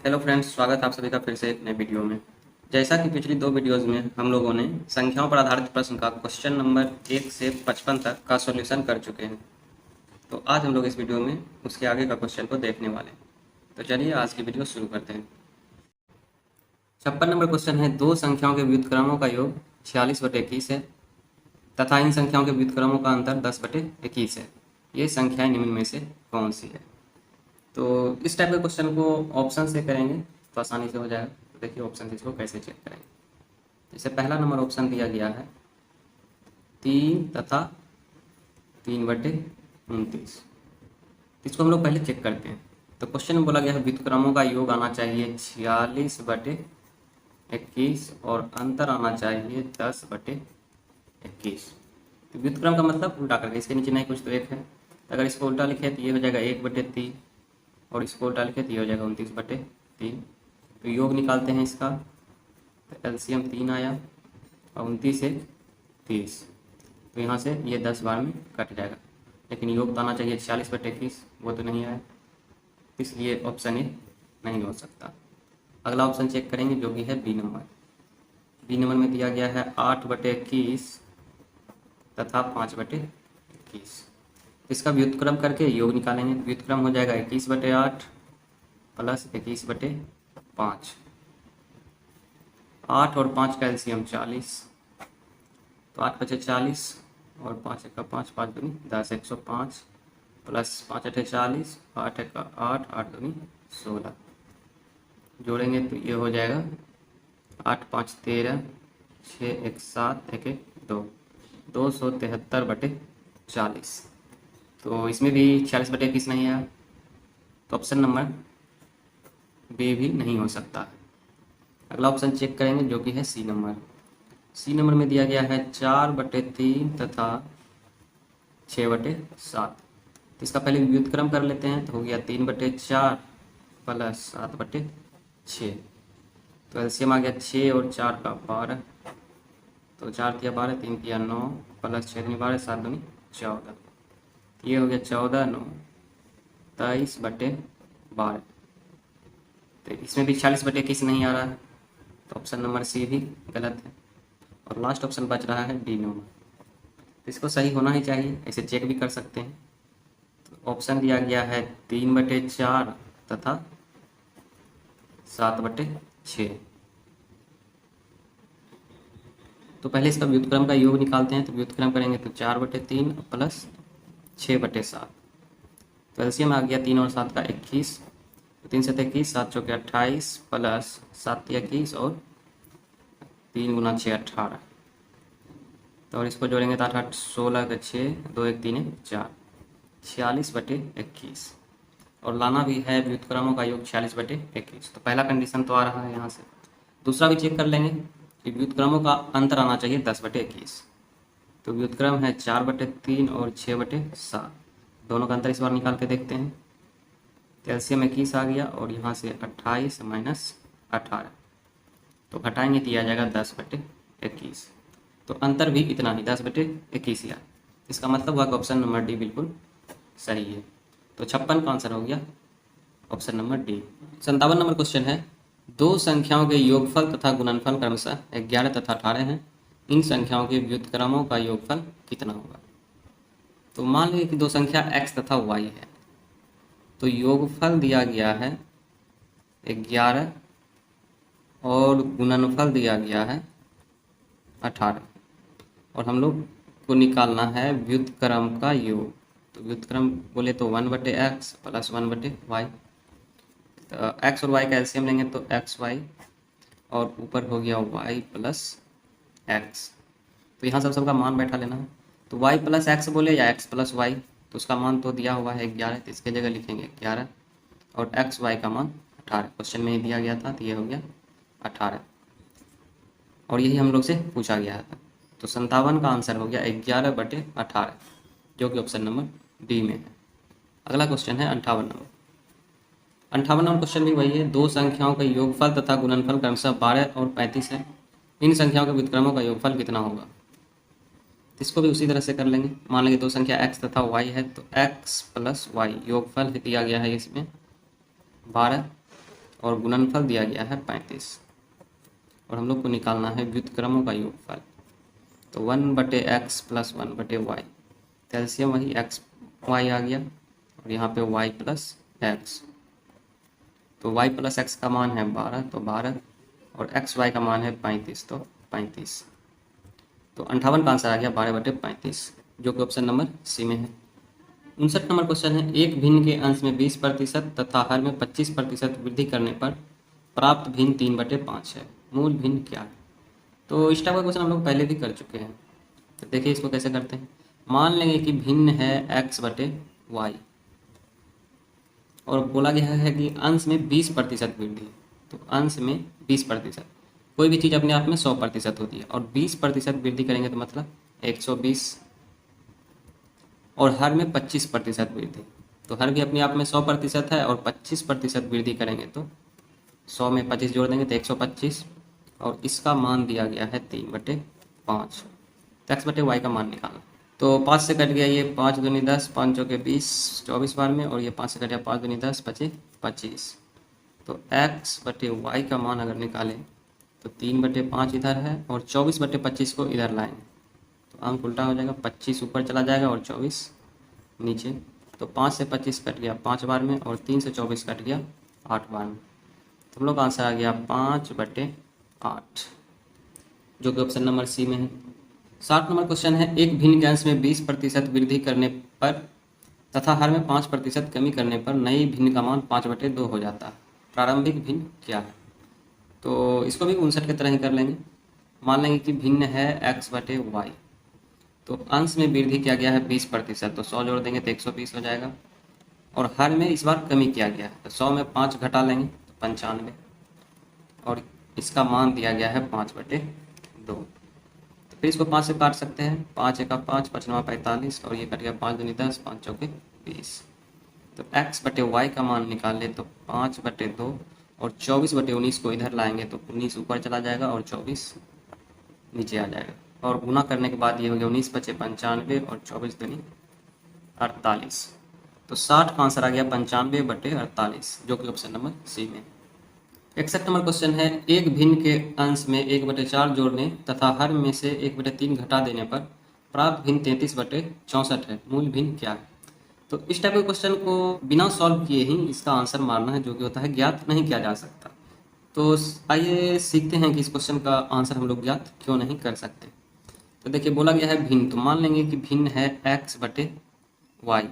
Hello friends, स्वागत है आप सभी का फिर से एक नए वीडियो में। जैसा कि पिछली दो वीडियोस में हम लोगों ने संख्याओं पर आधारित प्रश्न का क्वेश्चन नंबर 1 से 55 तक का सॉल्यूशन कर चुके हैं। तो आज हम लोग इस वीडियो में उसके आगे का क्वेश्चन को देखने वाले हैं। तो चलिए आज की वीडियो शुरू करते हैं। 56 नंबर क्वेश्चन है, दो संख्याओं के व्युत्क्रमों का योग 46/21 है तथा इन संख्याओं के व्युत्क्रमों का अंतर 10/21 है। ये संख्याएं निम्न में से कौन सी है? तो इस टाइप के क्वेश्चन को ऑप्शन से करेंगे तो आसानी से हो जाएगा। तो देखिए ऑप्शन से इसको कैसे चेक करेंगे। जैसे पहला नंबर ऑप्शन दिया गया है 3 तथा 3/29। इसको हम लोग पहले चेक करते हैं। तो क्वेश्चन में बोला गया है व्युत्क्रमों का योग आना चाहिए 46/21 और अंतर आना चाहिए 10/21। तो व्युत्क्रम का मतलब उल्टा करके, इसके नीचे नहीं कुछ तो एक है। अगर इसको उल्टा लिखे तो ये हो जाएगा 1/3 और इसको उल्टा लिखे तो ये हो जाएगा 29/3। तो योग निकालते हैं इसका, तो एलसीएम 3 आया और 29 एक 30। तो यहाँ से ये 10 बार में कट जाएगा, लेकिन योग तो आना चाहिए 46/21, वो तो नहीं आया, इसलिए ऑप्शन ए नहीं हो सकता। अगला ऑप्शन चेक करेंगे जो कि है बी नंबर। बी नंबर में दिया गया है 8/21 तथा 5/21। इसका व्युत्क्रम करके योग निकालेंगे। व्युत्क्रम हो जाएगा 21/8 प्लस 21/5। 8 और 5 का एलसीएम 40, तो 8 बचे 40 और 5 एक 5, 5 दूनी 10, 105 प्लस 5 अठे 40, 8 एक 8, 8 दूनी 16। जोड़ेंगे तो ये हो जाएगा 8 5 13, 6 एक 7, 1 1 2, 273/40। तो इसमें भी 46/21 नहीं आया, तो ऑप्शन नंबर बी भी नहीं हो सकता है। अगला ऑप्शन चेक करेंगे जो कि है सी नंबर। सी नंबर में दिया गया है 4/3 तथा 6/7। तो इसका पहले व्युत्क्रम कर लेते हैं, तो हो गया 3/4 प्लस 7/6। तो एलसीएम आ गया 6 और 4 का 12, तो 4 तिया 12, 3 तिया 9 प्लस 6 दूनी 12, 7 दूनी 14। ये हो गया 14 9 23/12। तो इसमें भी 46/21 नहीं आ रहा है, तो ऑप्शन नंबर सी भी गलत है। और लास्ट ऑप्शन बच रहा है डी नंबर। तो इसको सही होना ही चाहिए, ऐसे चेक भी कर सकते हैं। तो ऑप्शन दिया गया है 3/4 तथा 7/6। तो पहले इसका व्युत्क्रम का योग निकालते हैं। तो व्युत्क्रम करेंगे तो 4/3 प्लस 6/7। तो एलसीएम आ गया 3 और 7 का 21, तो 3 से 21, 7 चौके 28 प्लस 7 21 और 3 गुना 6 18। तो और इसको जोड़ेंगे तो 8 8 16 का 6, 2 1 3 4, 46/21। और लाना भी है व्युत्क्रमों का योग 46/21। तो पहला कंडीशन तो आ रहा है यहाँ से। दूसरा भी चेक कर लेंगे कि व्युत्क्रमों का अंतर आना चाहिए 10/21। तो व्युत्क्रम है 4/3 और 6/7। दोनों का अंतर इस बार निकाल के देखते हैं। तो एलसीएम 21 आ गया और यहाँ से 28 माइनस 18, तो घटाएंगे तो यह आ जाएगा 10/21। तो अंतर भी इतना ही 10/21 ही आया। इसका मतलब हुआ कि ऑप्शन नंबर डी बिल्कुल सही है। तो 56 का आंसर हो गया option number D. 57 number question है, दो संख्याओं के योगफल तथा गुणनफल क्रमशः 11 तथा 18 हैं। इन संख्याओं के व्युत्क्रमों का योगफल कितना होगा? तो मान लीजिए कि दो संख्या x तथा y है, तो योगफल दिया गया है 11 और गुणनफल दिया गया है 18, और हम लोग को निकालना है व्युत्क्रम का योग। तो व्युत्क्रम बोले तो 1/x प्लस 1/y। तो x और y का एलसीएम लेंगे तो xy और ऊपर हो गया y प्लस x। तो यहाँ सबका मान बैठा लेना है। तो y प्लस एक्स बोले या x प्लस वाई, तो उसका मान तो दिया हुआ है 11, तो इसके जगह लिखेंगे 11 और एक्स वाई का मान 18। क्वेश्चन में ही दिया गया था, तो ये हो गया 18 और यही हम लोग से पूछा गया था। तो 57 का आंसर हो गया 11/18, जो कि ऑप्शन नंबर डी में है। अगला क्वेश्चन है 58 नंबर। 58 नंबर क्वेश्चन भी वही है, दो संख्याओं का योगफल तथा गुणनफल क्रमशः 12 और 35 है। इन संख्याओं के व्युत्क्रमों का योगफल कितना होगा? इसको भी उसी तरह से कर लेंगे। मान लेंगे दो संख्या x तथा y है, तो x प्लस वाई योगफल दिया गया है इसमें 12 और गुणनफल दिया गया है 35 और हम लोग को निकालना है व्युत्क्रमों का योगफल। तो 1/x प्लस 1/y, तो एलसीएम वही x y आ गया और यहाँ पे y प्लस एक्स, तो y प्लस एक्स का मान है 12, तो 12 और एक्स वाई का मान है 35, तो 35। तो 58 का आंसर आ गया 12/35, जो कि ऑप्शन नंबर सी में है। 59 नंबर क्वेश्चन है, एक भिन्न के अंश में 20% तथा हर में 25% वृद्धि करने पर प्राप्त भिन्न 3/5 है, मूल भिन्न क्या है? तो इस टाइप का क्वेश्चन हम लोग पहले भी कर चुके हैं। तो देखिए इसको कैसे करते हैं। मान लेंगे कि भिन्न है x/y और बोला गया है कि अंश में 20% वृद्धि, तो अंश में 20%, कोई भी चीज़ अपने आप में 100% होती है और 20% वृद्धि करेंगे तो मतलब 120 और हर में 25% वृद्धि, तो हर भी अपने आप में 100% है और 25% वृद्धि करेंगे तो 100 में 25 जोड़ देंगे तो 125 और इसका मान दिया गया है 3/5। तो x/y का मान निकालना, तो 5 से कट गया ये 5 दूनी 10, 5 चौके 20, 24 बार में, और ये 5 से कट गया 5 दूनी 10, 25। तो x/y का मान अगर निकालें तो 3/5 इधर है और 24/25 को इधर लाएंगे तो अंक उल्टा हो जाएगा, 25 ऊपर चला जाएगा और 24 नीचे। तो 5 से 25 कट गया 5 बार में और 3 से 24 कट गया 8 बार में, तो हम लोग का आंसर आ गया 5/8, जो कि ऑप्शन नंबर सी में है। 60 नंबर क्वेश्चन है, एक भिन्न के अंश में 20% वृद्धि करने पर तथा हर में 5% कमी करने पर नई भिन्न का मान 5/2 हो जाता है, प्रारंभिक भिन्न क्या है? तो इसको भी 59 की तरह ही कर लेंगे। मान लेंगे कि भिन्न है x/y, तो अंश में वृद्धि किया गया है 20%, तो 100 जोड़ देंगे तो 120 हो जाएगा और हर में इस बार कमी किया गया है तो 100 में 5 घटा लेंगे तो 95 और इसका मान दिया गया है 5/2। तो फिर इसको 5 से काट सकते हैं, 5 एका 5, 5 9 45 और ये कट गया 5 दूनी 10, 5 चौके 20। तो x/y का मान निकाले तो 5/2 और 24/19 को इधर लाएंगे तो 19 ऊपर चला जाएगा और 24 नीचे आ जाएगा और गुना करने के बाद ये हो गया 19 × 5 = 95 और 24 दूनी 48। तो 60 का आंसर आ गया 95/48, जो कि ऑप्शन नंबर सी में। 61 नंबर क्वेश्चन है, एक भिन्न के अंश में 1/4 जोड़ने तथा हर में से 1/3 घटा देने पर प्राप्त भिन्न 33/64 है, मूल भिन्न क्या है? तो इस टाइप के क्वेश्चन को बिना सॉल्व किए ही इसका आंसर मारना है, जो कि होता है ज्ञात नहीं किया जा सकता। तो आइए सीखते हैं कि इस क्वेश्चन का आंसर हम लोग ज्ञात क्यों नहीं कर सकते। तो देखिए बोला गया है भिन्न, तो मान लेंगे कि भिन्न है x/y,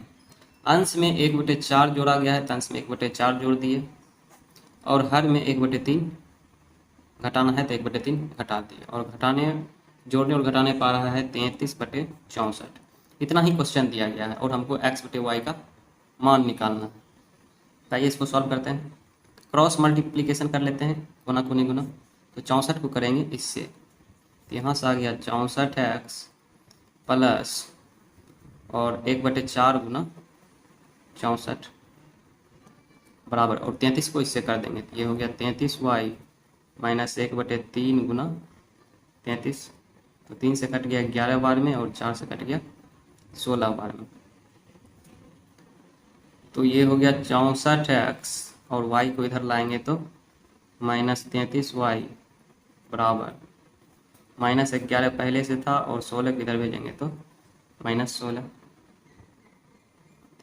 अंश में 1/4 जोड़ा गया है तो अंश में 1/4 जोड़ दिए और हर में 1/3 घटाना है तो 1/3 घटा दिए और घटाने जोड़ने और घटाने पा रहा है 33/64। इतना ही क्वेश्चन दिया गया है और हमको x/y का मान निकालना है। तो आइए इसको सॉल्व करते हैं। क्रॉस मल्टीप्लिकेशन कर लेते हैं, गुना कुनी गुना, तो 64 को करेंगे इससे, तो यहाँ से आ गया 64x प्लस और 1/4 गुना 64 बराबर, और 33 को इससे कर देंगे तो ये हो गया 33y माइनस 1/3 गुना 33, तो 3 से कट गया 11 बार में और 4 से कट गया 16 बार में, तो ये हो गया 64x और y को इधर लाएंगे तो माइनस 33y बराबर माइनस 11 पहले से था और 16 को इधर भेजेंगे तो -16,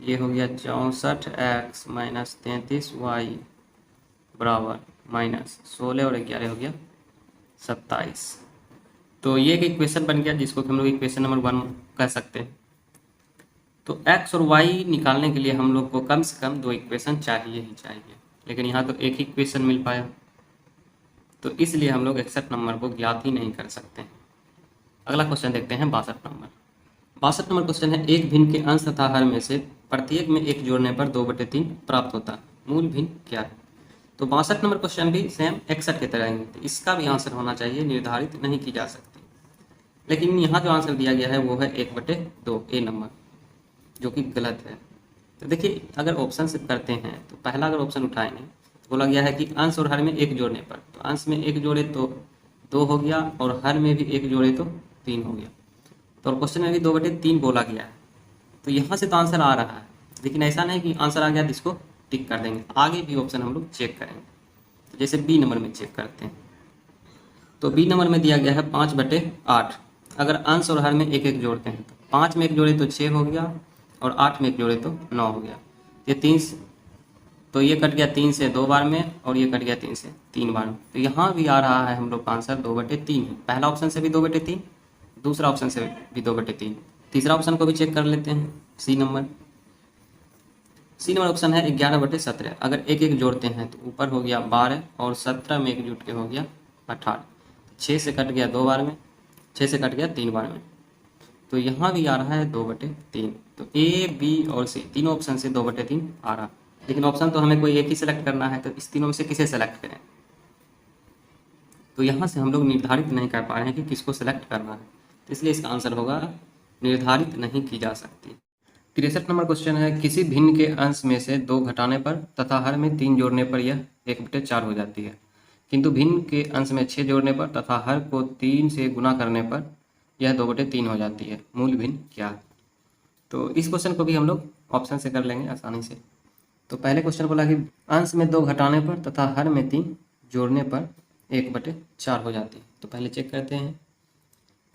ये हो गया 64x माइनस 33y बराबर -16 और 11 हो गया 27। तो ये एक इक्वेशन बन गया जिसको हम लोग इक्वेशन नंबर 1 कह सकते हैं। तो x और y निकालने के लिए हम लोग को कम से कम 2 इक्वेशन चाहिए ही चाहिए, लेकिन यहाँ तो एक ही इक्वेशन मिल पाया, तो इसलिए हम लोग 61 नंबर को ज्ञात ही नहीं कर सकते। अगला क्वेश्चन देखते हैं 62 नंबर। 62 नंबर क्वेश्चन है, एक भिन्न के अंश तथा हर में से प्रत्येक में 1 जोड़ने पर 2/3 प्राप्त होता है, मूल भिन्न क्या है? तो 62 नंबर क्वेश्चन भी सेम 61 की तरह ही, तो इसका भी आंसर होना चाहिए, निर्धारित नहीं की जा सकती, लेकिन यहाँ जो आंसर दिया गया है वो है 1/2 ए नंबर, जो कि गलत है। तो देखिए अगर ऑप्शन से करते हैं तो पहला अगर ऑप्शन उठाएंगे तो बोला गया है कि अंश और हर में 1 जोड़ने पर, तो अंश में 1 जोड़े तो 2 हो गया और हर में भी 1 जोड़े तो 3 हो गया, तो क्वेश्चन में भी 2/3 बोला गया है, तो यहाँ से तो आंसर आ रहा है, लेकिन ऐसा नहीं कि आंसर आ गया तो इसको टिक कर देंगे, आगे भी ऑप्शन हम लोग चेक करेंगे। तो जैसे बी नंबर में चेक करते हैं, तो बी नंबर में दिया गया है 5/8। अगर अंश और हर में एक एक जोड़ते हैं तो 5 में एक जोड़े तो 6 हो गया, और 8 में एक जोड़े तो 9 हो गया। ये 3, तो ये कट गया 3 से 2 बार में, और ये कट गया 3 से 3 बार में। तो यहाँ भी आ रहा है हम लोग का आंसर 2/3 है। पहला ऑप्शन से भी 2/3, दूसरा ऑप्शन से भी 2/3। तीसरा ऑप्शन को भी चेक कर लेते हैं, C number. C number option है 11/17। अगर एक एक जोड़ते हैं तो ऊपर हो गया 12, और 17 में एक जुट के हो गया 18। 6 से कट गया 2 बार में, 6 से कट गया 3 बार में। तो यहाँ भी आ रहा है 2/3। तो ए, बी और सी तीनों ऑप्शन से 2/3 आ रहा। लेकिन ऑप्शन तो हमें कोई एक ही सेलेक्ट करना है, तो इस तीनों में से किसे सेलेक्ट करें? तो यहाँ से हम लोग निर्धारित नहीं कर पा रहे हैं कि किसको सेलेक्ट करना है, तो इसलिए इसका आंसर होगा निर्धारित नहीं की जा सकती। 63 नंबर क्वेश्चन है, किसी भिन्न के अंश में से 2 घटाने पर तथा हर में 3 जोड़ने पर यह 1/4 हो जाती है, किंतु भिन्न के अंश में 6 जोड़ने पर तथा हर को 3 से गुना करने पर यह 2/3 हो जाती है। मूल भिन्न क्या है? तो इस क्वेश्चन को भी हम लोग ऑप्शन से कर लेंगे आसानी से। तो पहले क्वेश्चन बोला कि अंश में 2 घटाने पर तथा हर में 3 जोड़ने पर 1/4 हो जाती है। तो पहले चेक करते हैं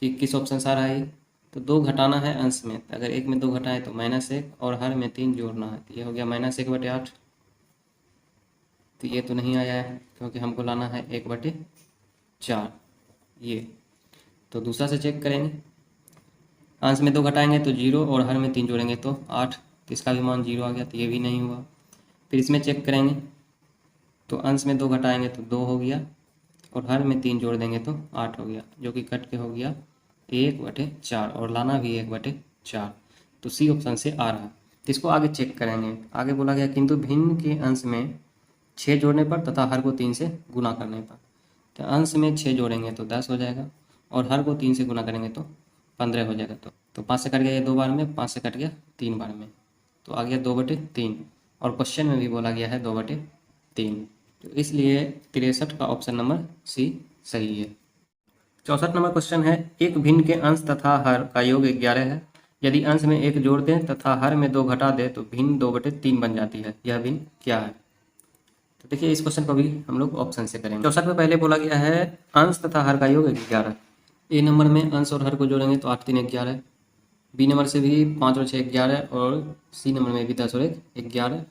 कि किस ऑप्शन से आ रहा है ये। तो 2 घटाना है अंश में, अगर एक में 2 घटाए तो -1, और हर में 3 जोड़ना है, तो ये हो गया -1/8। तो ये तो नहीं आया है, क्योंकि हमको लाना है 1/4 ये। तो दूसरा से चेक करेंगे, अंश में 2 घटाएंगे तो 0, और हर में 3 जोड़ेंगे तो 8, तो इसका भी मान 0 आ गया, तो ये भी नहीं हुआ। फिर इसमें चेक करेंगे, तो अंश में 2 घटाएंगे तो 2 हो गया, और हर में 3 जोड़ देंगे तो 8 हो गया, जो कि कट के हो गया 1/4, और लाना भी 1/4। तो सी ऑप्शन से आ रहा। तो इसको आगे चेक करेंगे। आगे बोला गया किंतु भिन्न के अंश में 6 जोड़ने पर तथा हर को 3 से गुना करने पर। तो अंश में 6 जोड़ेंगे तो 10 हो जाएगा, और हर को 3 से गुना करेंगे तो 15 हो जाएगा। तो 5 से कट गया ये 2 बार में, 5 से कट गया 3 बार में, तो आ गया 2/3। और क्वेश्चन में भी बोला गया है 2/3, तो इसलिए 63 का ऑप्शन नंबर सी सही है। 64 नंबर क्वेश्चन है, एक भिन्न के अंश तथा हर का योग 11 है। यदि अंश में 1 जोड़ दें तथा हर में 2 घटा दें तो भिन्न 2/3 बन जाती है। यह भिन्न क्या है? तो देखिए इस क्वेश्चन को भी हम लोग ऑप्शन से करेंगे। 64 में पहले बोला गया है अंश तथा हर का योग 11। ए नंबर में अंश और हर को जोड़ेंगे तो 8 3 11। बी नंबर से भी 5 और 6 11, और सी नंबर में भी 10 और 1 11,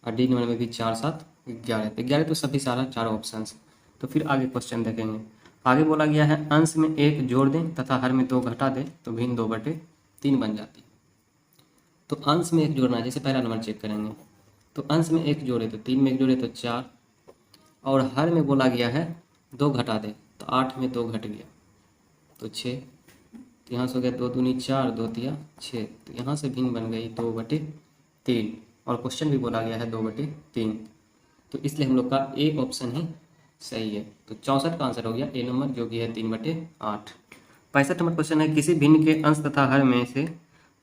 और डी नंबर में भी 4 7 11। तो 11 तो सभी सारा चारों ऑप्शन। तो फिर आगे क्वेश्चन देखेंगे। आगे बोला गया है अंश में 1 जोड़ दें तथा हर में 2 घटा दें तो भिन्न 2/3 बन जाती है। तो अंश में 1 जोड़ना है, जैसे पहला नंबर चेक करेंगे, तो अंश में 1 जोड़े तो 3 में 1 जोड़े तो 4, और हर में बोला गया है 2 घटा दे, तो 8 में 2 घट गया तो 6। तो यहाँ से हो गया 2 दूनी 4, 2 तिया 6, तो यहाँ से भिन्न बन गई 2/3, और क्वेश्चन भी बोला गया है 2/3। तो इसलिए हम लोग का ए ऑप्शन ही सही है। तो 64 का आंसर हो गया ए नंबर, जो कि है 3/8। 65 नंबर क्वेश्चन है, किसी भिन्न के अंश तथा हर में से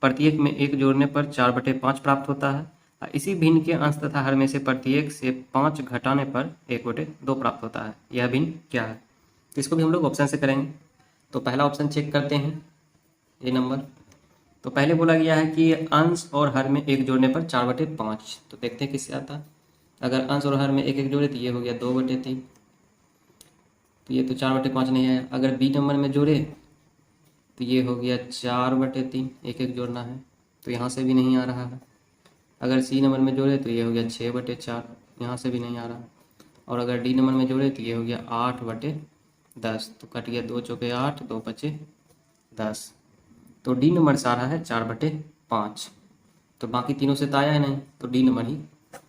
प्रत्येक में 1 जोड़ने पर 4/5 प्राप्त होता है। इसी भिन्न के अंश तथा हर में से प्रत्येक से 5 घटाने पर 1/2 प्राप्त होता है। यह भिन्न क्या है? तो इसको भी हम लोग ऑप्शन से करेंगे। तो पहला ऑप्शन चेक करते हैं, ए नंबर। तो पहले बोला गया है कि अंश और हर में 1 जोड़ने पर 4/5। तो देखते हैं किससे आता है। अगर अंश और हर में 1 1 जोड़े तो ये हो गया 2/3, तो ये तो 4/5 नहीं है। अगर बी नंबर में जोड़े तो ये हो गया 4/3, 1 1 जोड़ना है, तो यहाँ से भी नहीं आ रहा है। अगर सी नंबर में जोड़े तो ये हो गया 6/4, यहाँ से भी नहीं आ रहा। और अगर डी नंबर में जोड़े तो ये हो गया 8/10, तो कट गया 2 चौके 8, 2 बचे 10। तो डी नंबर से आ रहा है 4/5। तो बाकी तीनों से तो आया है नहीं, तो डी नंबर ही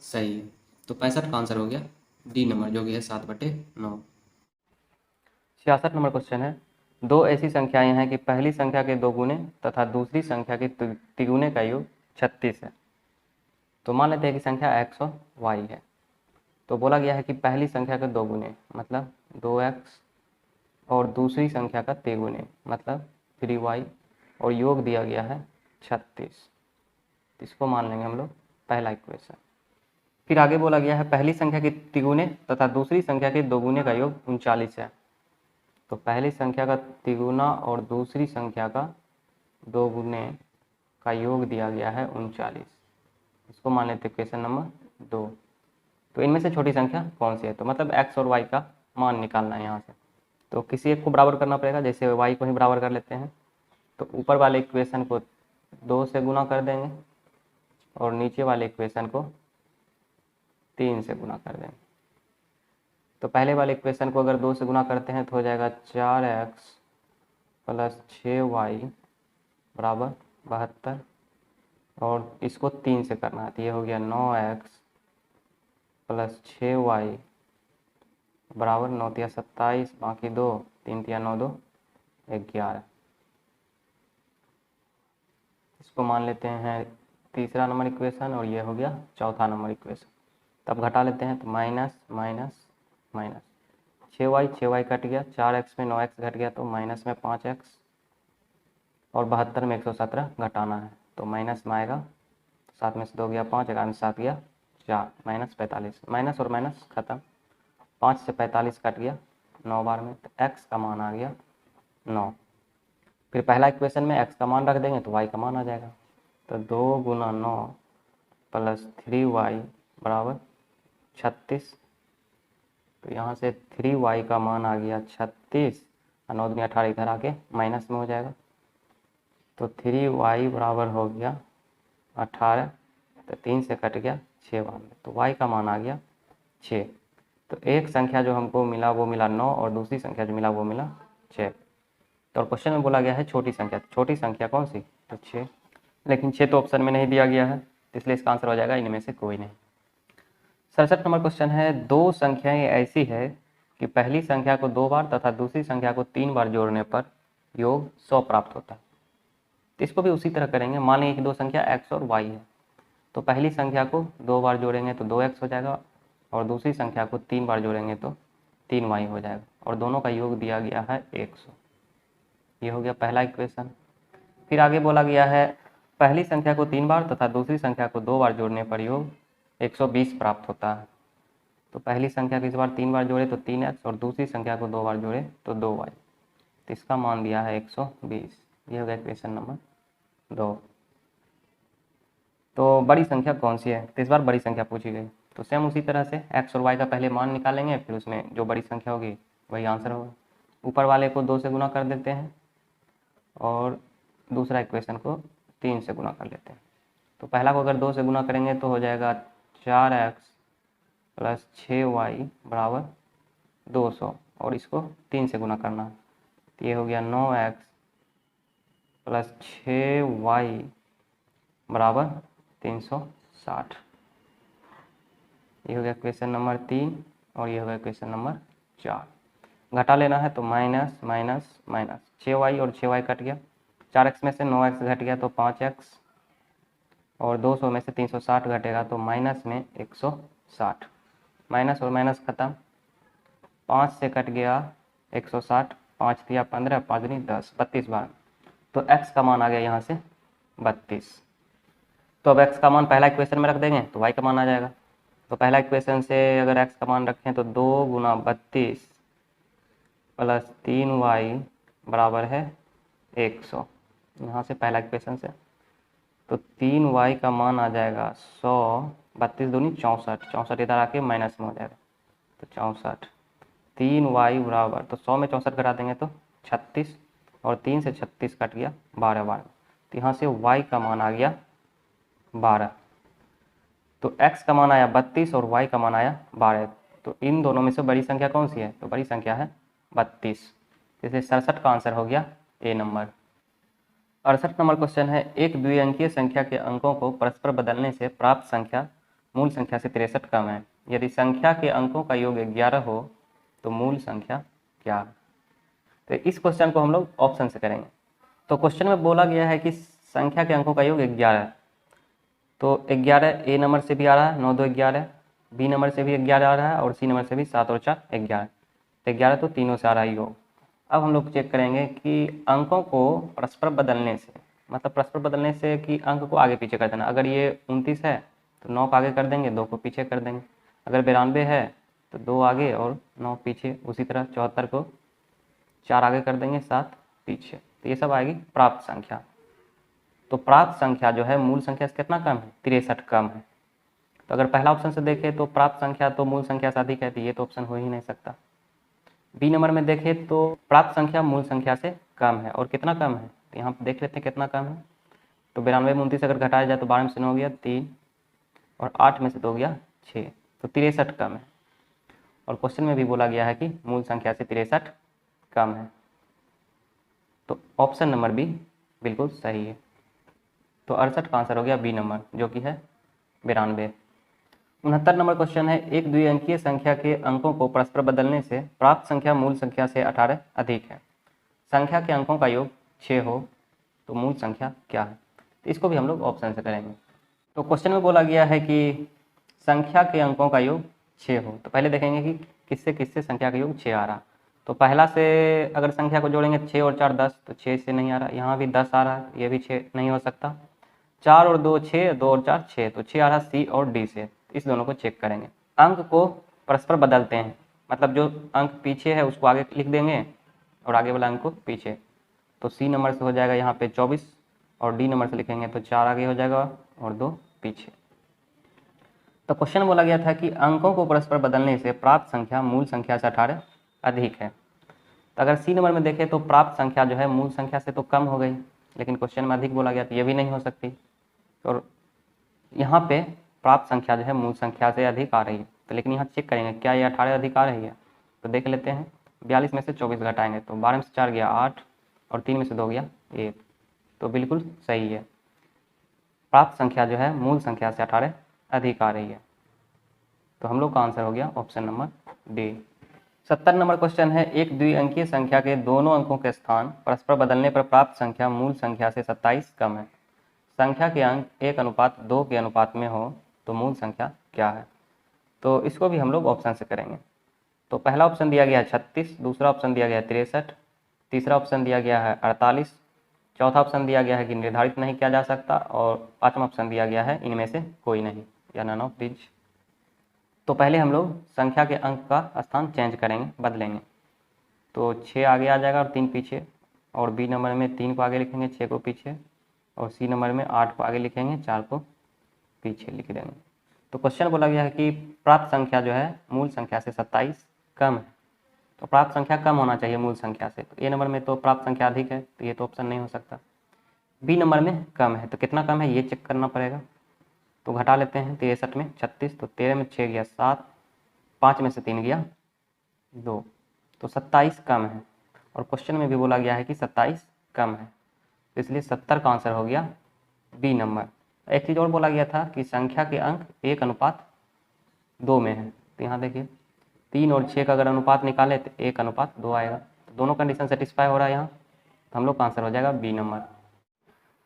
सही है। तो 65 का आंसर हो गया डी नंबर, जो कि है 7/9। 66 नंबर क्वेश्चन है, दो ऐसी संख्याएं हैं कि पहली संख्या के 2 गुने तथा दूसरी संख्या के तिगुने का योग 36 है। तो मान लेते हैं कि संख्या x और y है। तो बोला गया है कि पहली संख्या के 2 गुने मतलब 2x, और दूसरी संख्या का तिगुने मतलब 3y, और योग दिया गया है 36। इसको मान लेंगे हम लोग पहला इक्वेशन। फिर आगे बोला गया है पहली संख्या के तिगुने तथा दूसरी संख्या के 2 गुने का योग 39 है। तो पहली संख्या का तिगुना और दूसरी संख्या का 2 गुने का योग दिया गया है 39। इसको मान लेते हैं क्वेश्चन नंबर 2। तो इनमें से छोटी संख्या कौन सी है, तो मतलब x और y का मान निकालना है यहाँ से। तो किसी एक को बराबर करना पड़ेगा, जैसे y को ही बराबर कर लेते हैं, तो ऊपर वाले इक्वेशन को 2 से गुना कर देंगे और नीचे वाले इक्वेशन को 3 से गुना कर देंगे। तो पहले वाले इक्वेशन को अगर 2 से गुना करते हैं तो हो जाएगा 4x प्लस 6y बराबर 72, और इसको 3 से करना है तो ये हो गया 9x प्लस 6y बराबर 9 तिया 27, बाकी 2, 3 तिया 9 2 11। इसको मान लेते हैं तीसरा नंबर इक्वेशन और ये हो गया चौथा नंबर इक्वेशन। तब घटा लेते हैं तो minus minus minus 6y cut गया, 4x में 9x घट गया तो माइनस में 5x, और 72 में 117 घटाना है तो माइनस में आएगा, 7 में से 2 गया 5, 11 में 7 गया 4, माइनस 45, माइनस और माइनस खत्म, 5 से 45 कट गया 9 बार में, तो x का मान आ गया 9। फिर पहला इक्वेशन में x का मान रख देंगे तो y का मान आ जाएगा, तो 2 गुना 9 प्लस 3y बराबर 36। तो यहाँ से 3y का मान आ गया 36 और 9 दूनी 18 इधर आके माइनस में हो जाएगा, तो 3y बराबर हो गया 18, तो 3 से कट गया 6 बार में, तो y का मान आ गया 6। तो एक संख्या जो हमको मिला वो मिला 9 और दूसरी संख्या जो मिला वो मिला 6। तो क्वेश्चन में बोला गया है छोटी संख्या, छोटी संख्या कौन सी, तो 6, लेकिन 6 तो ऑप्शन में नहीं दिया गया है, इसलिए इसका आंसर हो जाएगा इनमें से कोई नहीं। 67 नंबर क्वेश्चन है, दो संख्याएं ऐसी है कि पहली संख्या को 2 बार तथा दूसरी संख्या को 3 बार जोड़ने पर योग 100 प्राप्त होता है। तो इसको भी उसी तरह करेंगे। मान लीजिए कि दो संख्या x और y है, तो पहली संख्या को 2 बार जोड़ेंगे तो 2x हो जाएगा और दूसरी संख्या को 3 बार जोड़ेंगे तो 3y हो जाएगा, और दोनों का योग दिया गया है 100। ये हो गया पहला इक्वेशन। फिर आगे बोला गया है पहली संख्या को 3 बार तथा दूसरी संख्या को 2 बार जोड़ने पर योग 120 प्राप्त होता है। तो पहली संख्या को इस बार 3 बार जोड़े तो 3x और दूसरी संख्या को 2 बार जोड़े तो 2y, तो इसका मान दिया है 120। ये हो गया इक्वेशन नंबर 2। तो बड़ी संख्या कौन सी है, तो इस बार बड़ी संख्या पूछी गई, तो सेम उसी तरह से x और y का पहले मान निकालेंगे, फिर उसमें जो बड़ी संख्या होगी वही आंसर होगा। ऊपर वाले को 2 से गुना कर देते हैं और दूसरा इक्वेशन को 3 से गुना कर लेते हैं। तो पहला को अगर 2 से गुना करेंगे तो हो जाएगा 4x प्लस 6y बराबर 200, और इसको 3 से गुना करना है, तो ये हो गया 9x प्लस 6y बराबर 360। ये हो गया क्वेश्चन नंबर 3 और ये हो गया क्वेश्चन नंबर 4। घटा लेना है तो माइनस माइनस माइनस 6y और 6y कट गया, 4x में से 9x घट गया तो 5x, और 200 में से 360 घटेगा तो माइनस में 160, माइनस और माइनस खत्म, 5 से कट गया 160, 5 दिया 15, 5 दूनी 10, 32 बार, तो x का मान आ गया यहाँ से 32। तो अब x का मान पहला इक्वेशन में रख देंगे तो y का मान आ जाएगा। तो पहला इक्वेशन से अगर x का मान रखें तो 2 गुना 32 प्लस 3y बराबर है 100। यहाँ से पहला इक्वेशन से तो 3y का मान आ जाएगा 100, 32 दूनी 64, 64 इधर आके माइनस में हो जाएगा तो 64, 3y बराबर, तो 100 में 64 घटा देंगे तो 36, और 3 से 36 कट गया 12 बार, तो यहाँ से y का मान आ गया 12। तो x का मान आया 32 और y का मान आया 12, तो इन दोनों में से बड़ी संख्या कौन सी है, तो बड़ी संख्या है 32, इसलिए 67 का आंसर हो गया ए नंबर। 68 नंबर क्वेश्चन है, एक द्विअंकीय संख्या के अंकों को परस्पर बदलने से प्राप्त संख्या मूल संख्या से 63 कम है। यदि संख्या के अंकों का योग 11 हो तो मूल संख्या क्या है। तो इस क्वेश्चन को हम लोग ऑप्शन से करेंगे। तो क्वेश्चन में बोला गया है कि संख्या के अंकों का योग 11 है, तो 11 ए नंबर से भी आ रहा है 9 2 11, बी नंबर से भी 11 आ रहा है और सी नंबर से भी 7 और 4 11, तो 11 तो तीनों से आ रहा है योग। अब हम लोग चेक करेंगे कि अंकों को परस्पर बदलने से, मतलब परस्पर बदलने से कि अंक को आगे पीछे कर देना। अगर ये 29 है तो 9 को आगे कर देंगे, 2 को पीछे कर देंगे। अगर 92 है तो 2 आगे और 9 पीछे। उसी तरह 74 को 4 आगे कर देंगे, 7 पीछे। तो ये सब आएगी प्राप्त संख्या। तो प्राप्त संख्या जो है मूल संख्या से कितना कम है, 63 कम है। तो अगर पहला ऑप्शन से देखें तो प्राप्त संख्या तो मूल संख्या से अधिक है, तो ये तो ऑप्शन हो ही नहीं सकता। बी नंबर में देखें तो प्राप्त संख्या मूल संख्या से कम है, और कितना कम है, तो यहाँ देख लेते हैं कितना कम है। तो 92 में 29 अगर घटाया जाए तो 12 में से 9 हो गया 3, और 8 में से 2 हो गया 6, तो 63 कम है। और क्वेश्चन में भी बोला गया है कि मूल संख्या से 63 कम है, तो ऑप्शन नंबर बी बिल्कुल सही है। तो 68 का आंसर हो गया बी नंबर, जो कि है 92। 69 नंबर क्वेश्चन है, एक द्विअंकीय संख्या के अंकों को परस्पर बदलने से प्राप्त संख्या मूल संख्या से 18 अधिक है। संख्या के अंकों का योग 6 हो तो मूल संख्या क्या है। तो इसको भी हम लोग ऑप्शन से करेंगे। तो क्वेश्चन में बोला गया है कि संख्या के अंकों का योग 6 हो, तो पहले देखेंगे कि किससे किससे संख्या का योग 6 आ रहा। तो पहला से अगर संख्या को जोड़ेंगे 6 और 4 10, तो 6 से नहीं आ रहा, यहाँ भी 10 आ रहा है, ये भी 6 नहीं हो सकता। 4 और 2 6, 2 और 4 6, तो 6 आ रहा सी और डी से, इस दोनों को चेक करेंगे। अंक को परस्पर बदलते हैं, मतलब जो अंक पीछे है उसको आगे लिख देंगे और आगे वाला अंक को पीछे। तो सी नंबर से हो जाएगा यहाँ पे 24, और डी नंबर से लिखेंगे तो 4 आगे हो जाएगा और 2 पीछे। तो क्वेश्चन बोला गया था कि अंकों को परस्पर बदलने से प्राप्त संख्या मूल संख्या से 18 अधिक है। तो अगर सी नंबर में देखें तो प्राप्त संख्या जो है मूल संख्या से तो कम हो गई, लेकिन क्वेश्चन में अधिक बोला गया तो ये भी नहीं हो सकती। और यहाँ पे प्राप्त संख्या जो है मूल संख्या से अधिक आ रही है, तो लेकिन यहाँ चेक करेंगे क्या ये 18 अधिक आ रही है। तो देख लेते हैं, 42 में से 24 घटाएंगे तो 12 में से 4 गया 8, और 3 में से 2 गया 1, तो बिल्कुल सही है। प्राप्त संख्या जो है मूल संख्या से 18 अधिक आ रही है, तो हम लोग का आंसर हो गया option number D. 70 number question है, एक द्विअंकीय संख्या के दोनों अंकों के स्थान परस्पर बदलने पर प्राप्त संख्या मूल संख्या से 27 कम है। संख्या के अंक 1:2 के अनुपात में हो तो मूल संख्या क्या है। तो इसको भी हम लोग ऑप्शन से करेंगे। तो पहला ऑप्शन दिया गया है 36, दूसरा ऑप्शन दिया गया है 63, तीसरा ऑप्शन दिया गया है 48, चौथा ऑप्शन दिया गया है कि निर्धारित नहीं किया जा सकता, और पांचवा ऑप्शन दिया गया है इनमें से कोई नहीं, या नन ऑफ दीज। तो पहले हम लोग संख्या के अंक का स्थान चेंज करेंगे, बदलेंगे। तो 6 आगे आ जाएगा और 3 पीछे, और बी नंबर में 3 को आगे लिखेंगे, 6 को पीछे, और सी नंबर में 8 को आगे लिखेंगे, 4 को पीछे लिख देंगे। तो क्वेश्चन बोला गया है कि प्राप्त संख्या जो है मूल संख्या से 27 कम है। तो प्राप्त संख्या कम होना चाहिए मूल संख्या से, तो ए नंबर में तो प्राप्त संख्या अधिक है, तो ये तो ऑप्शन नहीं हो सकता। बी नंबर में कम है, तो कितना कम है ये चेक करना पड़ेगा। तो घटा लेते हैं, 63 में 36, तो 13 में 6 गया 7, 5 में से 3 गया 2, तो 27 कम है। और क्वेश्चन में भी बोला गया है कि 27 कम है, तो इसलिए 70 का आंसर हो गया बी नंबर। एक चीज़ और बोला गया था कि संख्या के अंक 1:2 में है, तो यहाँ देखिए 3 और 6 का अगर अनुपात निकाले तो 1:2 आएगा, तो दोनों कंडीशन सेटिस्फाई हो रहा है यहाँ, तो हम लोग का आंसर हो जाएगा बी नंबर।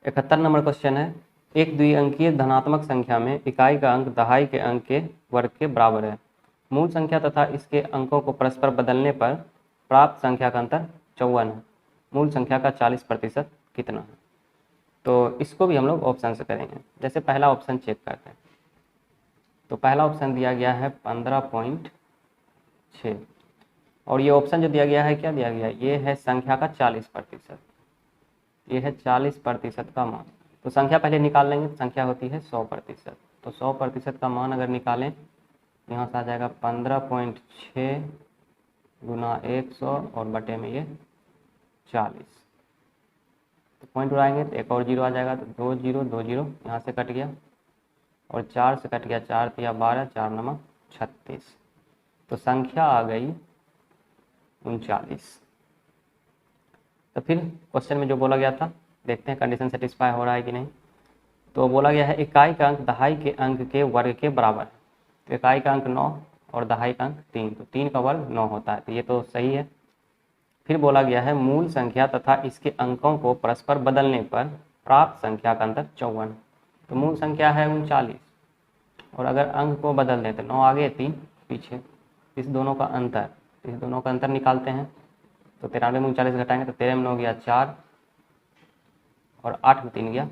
71 नंबर क्वेश्चन है, एक द्विअंकीय धनात्मक संख्या में इकाई का अंक दहाई के अंक के वर्ग के बराबर है। मूल संख्या तथा इसके अंकों को परस्पर बदलने पर प्राप्त संख्या का अंतर 54 है। मूल संख्या का 40% कितना है। तो इसको भी हम लोग ऑप्शन से करेंगे। जैसे पहला ऑप्शन चेक करते हैं, तो पहला ऑप्शन दिया गया है 15.6, और ये ऑप्शन जो दिया गया है क्या दिया गया है, ये है संख्या का 40%, ये है 40% का मान। तो संख्या पहले निकाल लेंगे, संख्या होती है 100%, तो 100% का मान अगर निकालें यहाँ से आ जाएगा 15.6 गुना 100 और बटे में ये 40, तो पॉइंट उड़ाएंगे तो एक और जीरो आ जाएगा, तो 2 जीरो 2 जीरो यहाँ से कट गया, और 4 से कट गया, 4 तिया 12, 4 नमक 36, तो संख्या आ गई 39। तो फिर क्वेश्चन में जो बोला गया था, देखते हैं कंडीशन सेटिस्फाई हो रहा है कि नहीं। तो बोला गया है इकाई का अंक दहाई के अंक के वर्ग के बराबर है। तो इकाई का अंक 9 और दहाई का अंक 3, तो 3 का वर्ग 9 होता है, तो ये तो सही है। फिर बोला गया है मूल संख्या तथा इसके अंकों को परस्पर बदलने पर प्राप्त संख्या का अंतर 54। तो मूल संख्या है 39, और अगर अंक को बदल दें तो 9 आगे 3 पीछे, इस दोनों का अंतर निकालते हैं। तो 93 में 39 घटाएंगे तो 13 में 9 गया 4, और 8 में 3 गया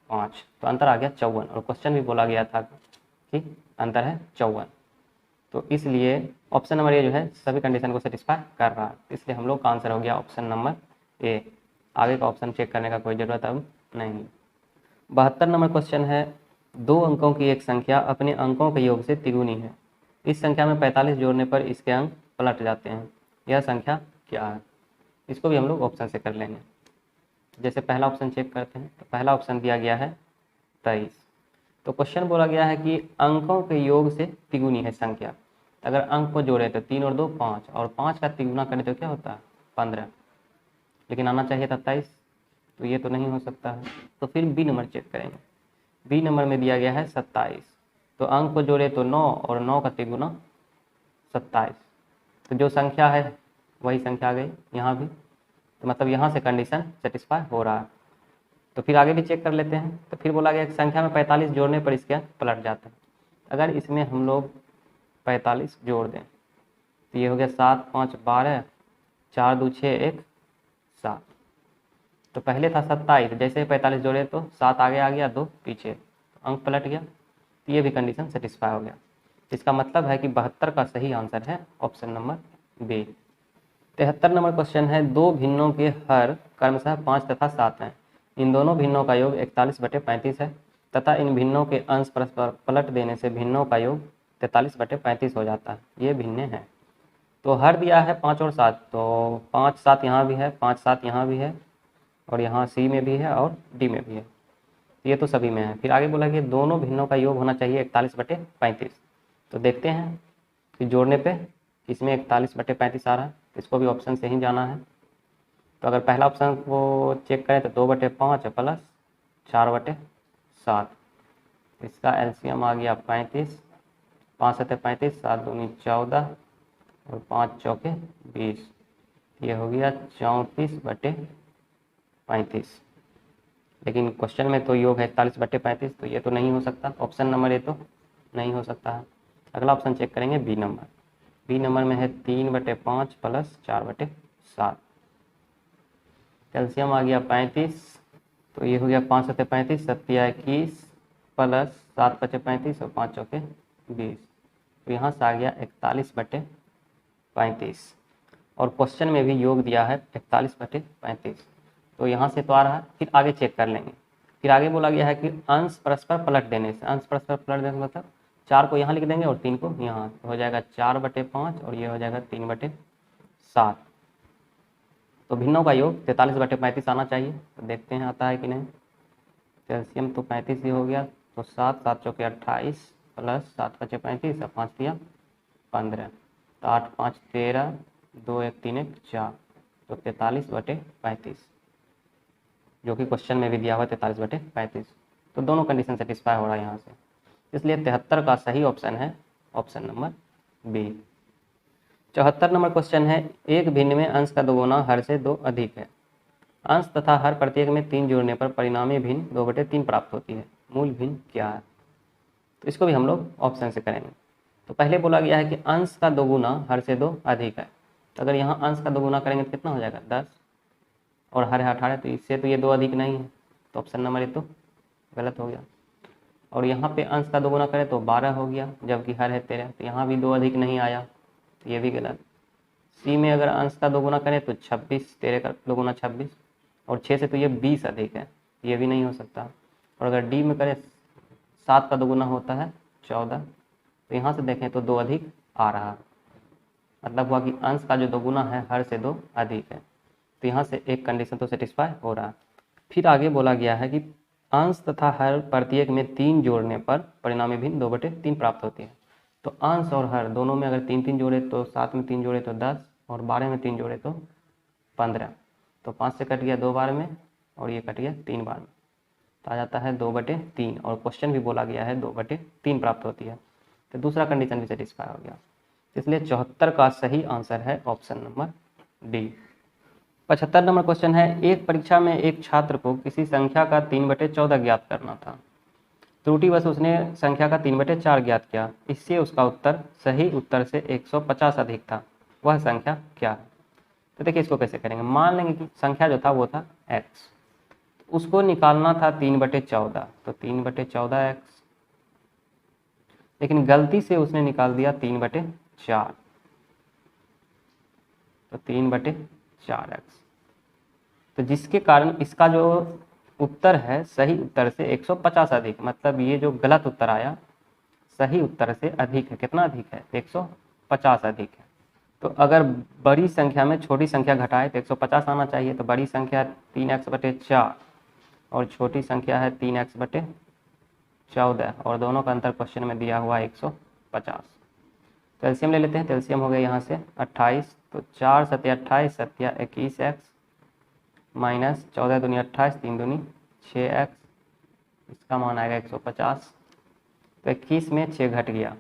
5, तो अंतर आ गया 54, और क्वेश्चन भी बोला गया था कि अंतर है 54। तो इसलिए ऑप्शन नंबर ए जो है सभी कंडीशन को सेटिस्फाई कर रहा है, इसलिए हम लोग का आंसर हो गया ऑप्शन नंबर ए। आगे का ऑप्शन चेक करने का कोई ज़रूरत अब नहीं। 72 नंबर क्वेश्चन है, दो अंकों की एक संख्या अपने अंकों के योग से तिगुनी है। इस संख्या में 45 जोड़ने पर इसके अंक पलट जाते हैं। यह संख्या क्या है? इसको भी हम लोग ऑप्शन से कर लेंगे। जैसे पहला ऑप्शन चेक करते हैं, तो पहला ऑप्शन दिया गया है 23। तो क्वेश्चन बोला गया है कि अंकों के योग से तिगुनी है संख्या। अगर अंक को जोड़े तो 3 और 2 5, और 5 का तिगुना करें तो क्या होता है 15, लेकिन आना चाहिए था 23, तो ये तो नहीं हो सकता है। तो फिर बी नंबर चेक करेंगे। बी नंबर में दिया गया है 27। तो अंक को जोड़े तो 9, और 9 का तिगुना 27। तो जो संख्या है वही संख्या आ गई यहाँ भी, तो मतलब यहाँ से कंडीशन सेटिस्फाई हो रहा है। तो फिर आगे भी चेक कर लेते हैं। तो फिर बोला गया कि संख्या में 45 जोड़ने पर इसके अंक पलट जाते हैं। अगर इसमें हम लोग 45 जोड़ दें तो ये हो गया 7 5 12, 4 2 6 1 7। तो पहले था 27, जैसे 45 जोड़े तो 7 आगे आ गया, 2 पीछे, तो अंक पलट गया। तो ये भी कंडीशन सेटिस्फाई हो गया। इसका मतलब है कि 72 का सही आंसर है ऑप्शन नंबर बी। 73 नंबर क्वेश्चन है, दो भिन्नों के हर क्रमशः 5 तथा 7 हैं। इन दोनों भिन्नों का योग 41/35 है तथा इन भिन्नों के अंश परस्पर पलट देने से भिन्नों का योग 43/35 हो जाता है। ये भिन्न है। तो हर दिया है 5 और 7, तो 5 7 यहाँ भी है, 5 7 यहाँ भी है, और यहाँ सी में भी है और डी में भी है। ये तो सभी में है। फिर आगे बोला कि दोनों भिन्नों का योग होना चाहिए 41/35। तो देखते हैं कि जोड़ने पे इसमें 41/35 आ रहा है, इसको भी ऑप्शन से ही जाना है। तो अगर पहला ऑप्शन को चेक करें तो 2/5 प्लस 4/7, इसका एलसीएम आ गया 35, 5 7 35, 7 दूनी 14 और 5 चौके 20, ये हो गया 34/35। लेकिन क्वेश्चन में तो योग है 41/35, तो ये तो नहीं हो सकता। ऑप्शन नंबर ए तो नहीं हो सकता है। अगला ऑप्शन चेक करेंगे बी नंबर। बी नंबर में है 3/5 प्लस 4/7, कैल्शियम आ गया 35, तो ये हो गया 5 7 35, 7 21 प्लस 7 5 35 और 5 चौके 20, तो यहाँ से आ गया 41/35। और क्वेश्चन में भी योग दिया है 41/35, तो यहाँ से तो आ रहा है। फिर आगे चेक कर लेंगे। फिर आगे बोला गया है कि अंश परस्पर पलट देने से, अंश परस्पर पलट देने मतलब 4 को यहाँ लिख देंगे और 3 को यहाँ, तो हो जाएगा 4/5 और ये हो जाएगा 3/7। तो भिन्नों का योग 43/35 आना चाहिए। तो देखते हैं आता है कि नहीं। कैल्शियम तो 35 ही हो गया, तो 7 7 चौके 28 प्लस 7 5 35 और 5 दिया 15, तो 8 5 13, 2 1 3 1 4, तो 43/35, जो कि क्वेश्चन में भी दिया हुआ 43/35। तो दोनों कंडीशन सेटिस्फाई हो रहा है यहाँ से, इसलिए 73 का सही ऑप्शन है ऑप्शन नंबर बी। 74 नंबर क्वेश्चन है, एक भिन्न में अंश का दोगुना हर से 2 अधिक है। अंश तथा हर प्रत्येक में 3 जोड़ने पर परिणामी भिन्न 2/3 प्राप्त होती है। मूल भिन्न क्या है? तो इसको भी हम लोग ऑप्शन से करेंगे। तो पहले बोला गया है कि अंश का दोगुना हर से 2 अधिक है। तो अगर यहाँ अंश का दोगुना करेंगे तो कितना हो जाएगा 10, और हर है 18, तो इससे तो ये 2 अधिक नहीं है, तो ऑप्शन नंबर 1 तो गलत हो गया। और यहाँ पे अंश का दोगुना करें तो 12 हो गया, जबकि हर है 13, तो यहाँ भी 2 अधिक नहीं आया, तो ये भी गलत। सी में अगर अंश का दोगुना करें तो 26, 13 का दोगुना 26, और 6 से तो ये 20 अधिक है, ये भी नहीं हो सकता। और अगर डी में करें 7 का दोगुना होता है 14, तो यहाँ से देखें तो 2 अधिक आ रहा, मतलब हुआ कि अंश का जो दोगुना है हर से 2 अधिक है। तो यहाँ से एक कंडीशन तो सेटिस्फाई हो रहा है। फिर आगे बोला गया है कि अंश तथा हर प्रत्येक में 3 जोड़ने पर परिणामी भिन्न 2/3 प्राप्त होती है। तो अंश और हर दोनों में अगर 3 3 जोड़े तो 7 में 3 जोड़े तो 10, और 12 में 3 जोड़े तो 15, तो 5 से कट गया 2 बार में, और ये कट गया 3 बार में, तो आ जाता है 2/3। और क्वेश्चन भी बोला गया है 2/3 प्राप्त होती है, तो दूसरा कंडीशन भी सेटिस्फाई हो गया। इसलिए 74 का सही आंसर है option number D. 75 number question है, एक परीक्षा में एक छात्र को किसी संख्या का 3/14 ज्ञात करना था। त्रुटिवश उसने संख्या का 3/4 ज्ञात किया। इससे उसका उत्तर सही उत्तर से 150 अधिक था। वह संख्या क्या है? तो देखिए इसको कैसे करेंगे। मान लेंगे कि संख्या जो था वो था x, उसको निकालना था 3/14, तो 3/14x, लेकिन गलती से उसने निकाल दिया 3/4, तो 3/4x, तो जिसके कारण इसका जो उत्तर है सही उत्तर से 150 अधिक, मतलब ये जो गलत उत्तर आया सही उत्तर से अधिक है। कितना अधिक है? 150 अधिक है। तो अगर बड़ी संख्या में छोटी संख्या घटाए तो 150 आना चाहिए। तो बड़ी संख्या 3x/4 और छोटी संख्या है 3x/14 और दोनों का अंतर क्वेश्चन में दिया हुआ 150। तो एलसीएम ले लेते हैं। तो एलसीएम हो गया यहाँ से 28, तो 4 × 28 = 21x माइनस 14 दूनी 28, 3 दूनी 6x, इसका मान आएगा 150। तो 21 में 6 घट गया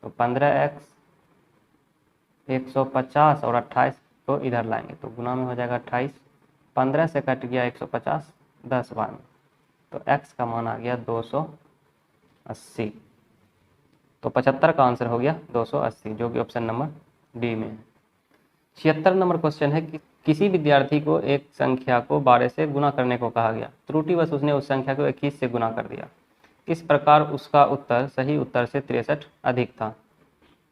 तो 15x, 150 और 28 को इधर लाएंगे तो गुना में हो जाएगा 28, 15 से कट गया 150, 10 बार में, तो x का मान आ गया 280। तो 75 का आंसर हो गया 280, जो कि ऑप्शन नंबर डी में है। 76 नंबर क्वेश्चन है कि किसी विद्यार्थी को एक संख्या को 12 से गुना करने को कहा गया, त्रुटिवश उसने उस संख्या को 21 से गुना कर दिया। इस प्रकार उसका उत्तर सही उत्तर से 63 अधिक था।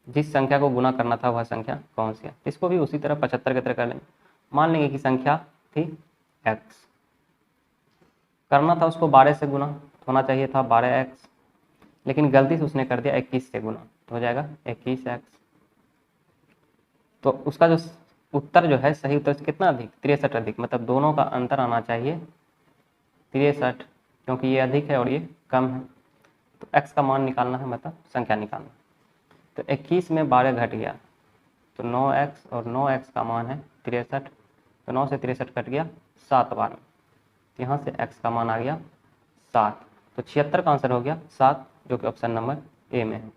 जिस संख्या को गुना करना था वह संख्या कौन सी है? इसको भी उसी तरह 75 की तरह कर लेंगे। मान लेंगे कि संख्या थी x, करना था उसको 12 से गुना, होना चाहिए था 12x, लेकिन गलती से उसने कर दिया 21 से गुना, तो हो जाएगा 21x। तो उसका जो उत्तर जो है सही उत्तर से कितना अधिक? 63 अधिक, मतलब दोनों का अंतर आना चाहिए 63, क्योंकि ये अधिक है और ये कम है। तो x का मान निकालना है, मतलब संख्या निकालना। तो 21 में 12 घट गया तो 9x और 9x का मान है 63, तो 9 से 63 कट गया 7 बार में, यहाँ से x का मान आ गया 7। तो 76 का आंसर हो गया 7, जो कि ऑप्शन नंबर ए में है।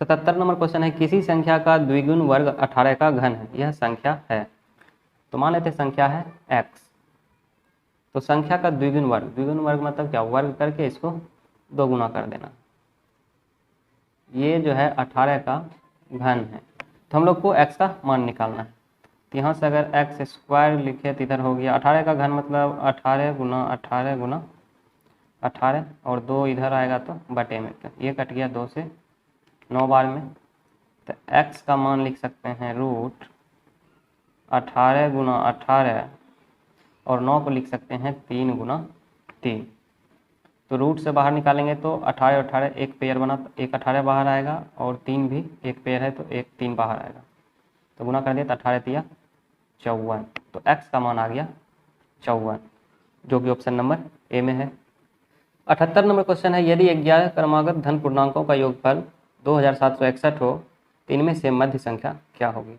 77 नंबर क्वेश्चन है किसी संख्या का द्विगुण वर्ग 18 का घन है, यह संख्या है। तो मान लेते संख्या है x, तो संख्या का द्विगुण वर्ग मतलब क्या? वर्ग करके इसको 2 गुना कर देना। ये जो है 18 का घन है, तो हम लोग को x का मान निकालना है। तो यहाँ से अगर x² लिखे तो इधर हो गया 18 का घन, मतलब 18 गुना 18 गुना 18 और 2 इधर आएगा तो बटे में, तो ये कट गया 2 से 9 बार में। तो x का मान लिख सकते हैं √18 गुना 18 और 9 को लिख सकते हैं 3 गुना 3। तो रूट से बाहर निकालेंगे तो 18 18 एक पेयर बना, तो एक 18 बाहर आएगा और 3 भी एक पेयर है तो एक 3 बाहर आएगा। तो गुना कर दिया तो 18 × 3 = 54। तो x का मान आ गया 54, जो कि ऑप्शन नंबर ए में है। 78 नंबर क्वेश्चन है यदि 11 क्रमागत धन पूर्णांकों का योगफल 2761 हो तो इनमें से मध्य संख्या क्या होगी?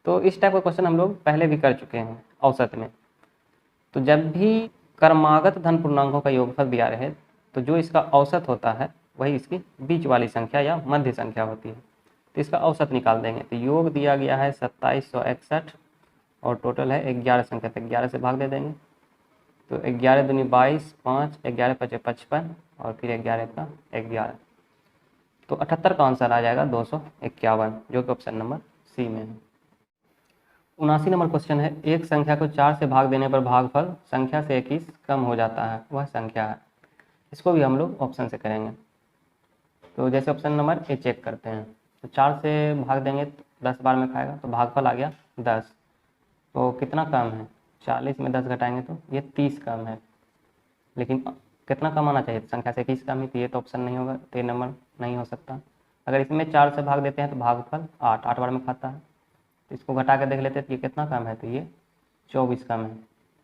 तो इस टाइप का क्वेश्चन हम लोग पहले भी कर चुके हैं औसत में। तो जब भी क्रमागत धन पूर्णांकों का योगफल दिया रहे तो जो इसका औसत होता है वही इसकी बीच वाली संख्या या मध्य संख्या होती है, तो इसका औसत निकाल देंगे। तो योग दिया गया है 2761 और टोटल है 11 संख्या, तो 11 से भाग दे देंगे। तो 11 दूनी 22, 5, 11 × 5 = 55 और फिर 11 का 11। तो 78 का आंसर आ जाएगा 251, जो कि ऑप्शन नंबर सी में है। 79 नंबर क्वेश्चन है एक संख्या को 4 से भाग देने पर भागफल संख्या से 21 कम हो जाता है, वह संख्या है। इसको भी हम लोग ऑप्शन से करेंगे। तो जैसे ऑप्शन नंबर ए चेक करते हैं, तो 4 से भाग देंगे तो 10 बार में खाएगा, तो भागफल आ गया 10। तो कितना कम है? 40 में 10 घटाएंगे तो ये 30 कम है, लेकिन कितना कम आना चाहिए? संख्या से 21 कम ही, तो ये तो ऑप्शन नहीं होगा, तो ये नंबर नहीं हो सकता। अगर इसमें 4 से भाग देते हैं तो भागफल 8 बार में खाता है, तो इसको घटा के देख लेते हैं तो ये कितना कम है? तो ये 24 कम है,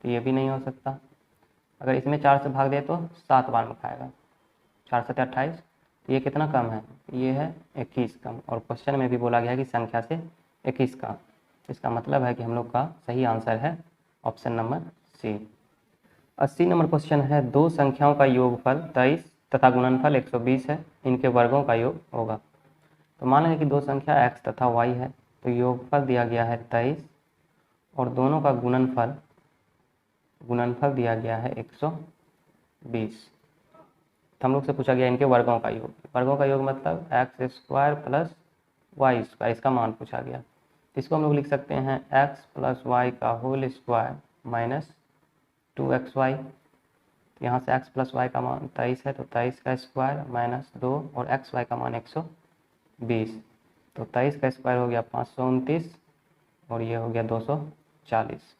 तो ये भी नहीं हो सकता। अगर इसमें 4 से भाग दे तो 7 बार में खाएगा, 4 × 7 = 28, तो ये कितना कम है? ये है 21 कम, और क्वेश्चन में भी बोला गया है कि संख्या से 21 का। इसका मतलब है कि हम लोग का सही आंसर है ऑप्शन नंबर सी। 80 नंबर क्वेश्चन है दो संख्याओं का योगफल 23 तथा गुणनफल 120 है, इनके वर्गों का योग होगा। तो मान लेंगे कि दो संख्या x तथा y है, तो योगफल दिया गया है 23 और दोनों का गुणनफल दिया गया है 120। तो हम लोग से पूछा गया इनके वर्गों का योग। वर्गों का योग मतलब x² + y², इसका मान पूछा गया। इसको हम लोग लिख सकते हैं x + y का होल स्क्वायर माइनस 2xy। तो यहाँ से x + y का मान 23 है, तो 23 का स्क्वायर माइनस 2 और xy का मान 120। तो 23 का स्क्वायर हो गया 529 और ये हो गया 240।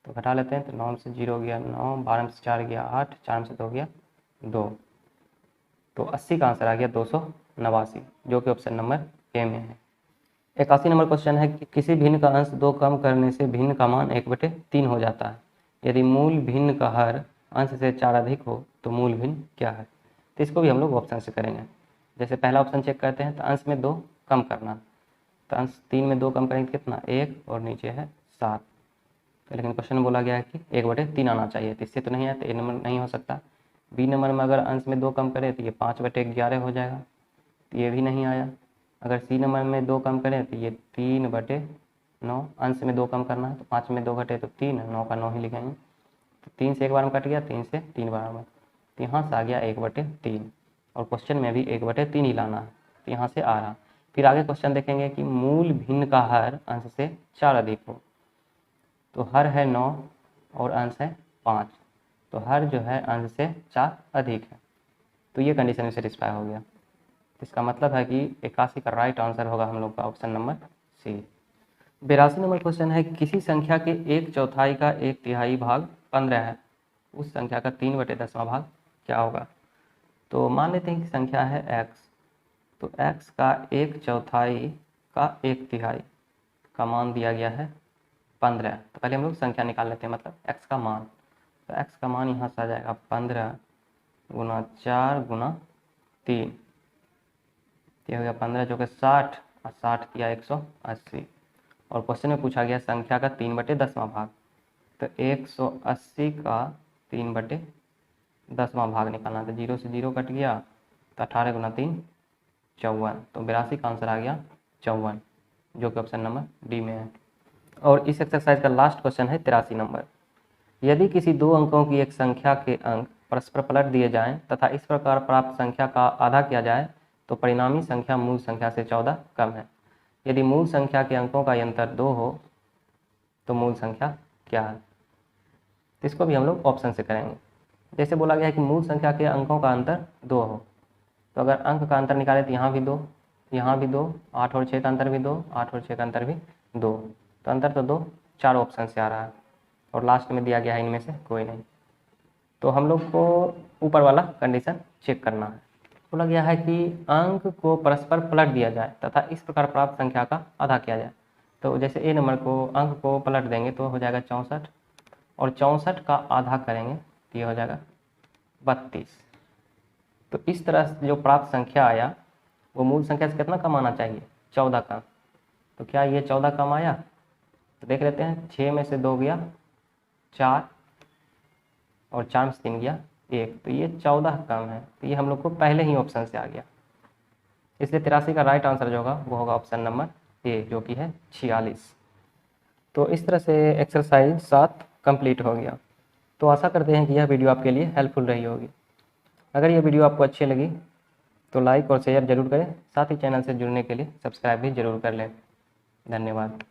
तो घटा लेते हैं, तो 9 में से 0 गया 9, 12 में से 4 गया 8, 4 में से 2 गया 2। तो 80 का आंसर आ गया 289, जो कि ऑप्शन नंबर ए में है। 81 नंबर क्वेश्चन है कि किसी भिन्न का अंश 2 कम करने से भिन्न का मान 1/3 हो जाता है। यदि मूल भिन्न का हर अंश से 4 अधिक हो तो मूल भिन्न क्या है। तो इसको भी हम लोग ऑप्शन से करेंगे। जैसे पहला ऑप्शन चेक करते हैं, तो अंश में 2 कम करना, तो अंश 3 में 2 कम करेंगे कितना 1, और नीचे है 7। तो लेकिन क्वेश्चन में बोला गया है कि 1/3 आना चाहिए, तो इससे तो नहीं आया, तो ए नंबर नहीं हो सकता। बी नंबर में अगर अंश में 2 कम करें तो ये 5/11 हो जाएगा, तो ये भी नहीं आया। अगर सी नंबर में 2 कम करें तो ये 3/9, अंश में 2 कम करना है, तो 5 में 2 घटे तो 3, 9 का 9 ही लिखेंगे। तो 3 से एक बार में कट गया, 3 से 3 बार में, तो यहाँ से आ गया 1/3, और क्वेश्चन में भी 1/3 ही लाना है, तो यहाँ से आ रहा। फिर आगे क्वेश्चन देखेंगे कि मूल भिन्न का हर अंश से 4 अधिक हो। तो हर है 9 और अंश है 5, तो हर जो है अंश से 4 अधिक है, तो ये कंडीशन में सेटिस्फाई हो गया। इसका मतलब है कि 81 का राइट आंसर होगा हम लोग का ऑप्शन नंबर सी। 82 नंबर क्वेश्चन है किसी संख्या के 1/4 का 1/3 भाग 15 है, उस संख्या का 3/10 भाग क्या होगा। तो मान लेते हैं कि संख्या है x, तो x का 1/4 का 1/3 का मान दिया गया है 15। तो पहले हम लोग संख्या निकाल लेते हैं, मतलब x का मान। तो x का मान यहाँ से आ जाएगा 15 गुना 4 गुना 3, ये हो गया 15 जो कि 60, और 60 किया 180। और क्वेश्चन में पूछा गया संख्या का 3/10 भाग, तो 180 का 3/10 भाग निकालना, तो 0 से 0 कट गया, तो 18 गुना 3 54, तो 82 का आंसर आ गया 54, जो कि ऑप्शन नंबर डी में है। और इस एक्सरसाइज का लास्ट क्वेश्चन है 83 नंबर। यदि किसी 2 अंकों की एक संख्या के अंक परस्पर पलट दिए जाएं तथा इस प्रकार प्राप्त संख्या का आधा किया जाए तो परिणामी संख्या मूल संख्या से 14 कम है। यदि मूल संख्या के अंकों का अंतर 2 हो तो मूल संख्या क्या है। तो इसको भी हम लोग ऑप्शन से करेंगे। जैसे बोला गया है कि मूल संख्या के अंकों का अंतर 2 हो, तो अगर अंक का अंतर निकाले तो यहाँ भी 2, यहाँ भी 2, 8 और 6 का अंतर भी 2, 8 और 6 का अंतर भी 2, तो अंतर तो 2, 4 ऑप्शन से आ रहा है, और लास्ट में दिया गया है इनमें से कोई नहीं। तो हम लोग को ऊपर वाला कंडीशन चेक करना है। बोला गया है कि अंक को परस्पर पलट दिया जाए तथा इस प्रकार प्राप्त संख्या का आधा किया जाए। तो जैसे ए नंबर को अंक को पलट देंगे तो हो जाएगा 64, और 64 का आधा करेंगे तो ये हो जाएगा 32। तो इस तरह से जो प्राप्त संख्या आया वो मूल संख्या से कितना कम आना चाहिए, 14 कम। तो क्या ये 14 कम आया, तो देख लेते हैं। 6 में से 2 गया 4, और 4 में से 3 गया 1, तो ये 14 कम है, तो ये हम लोग को पहले ही ऑप्शन से आ गया। इसलिए 83 का राइट आंसर जो होगा वो होगा ऑप्शन नंबर ए, जो कि है 46। तो इस तरह से एक्सरसाइज 7 कंप्लीट हो गया। तो आशा करते हैं कि यह वीडियो आपके लिए हेल्पफुल रही होगी। अगर यह वीडियो आपको अच्छी लगी तो लाइक और शेयर जरूर करें, साथ ही चैनल से जुड़ने के लिए सब्सक्राइब भी जरूर कर लें। धन्यवाद।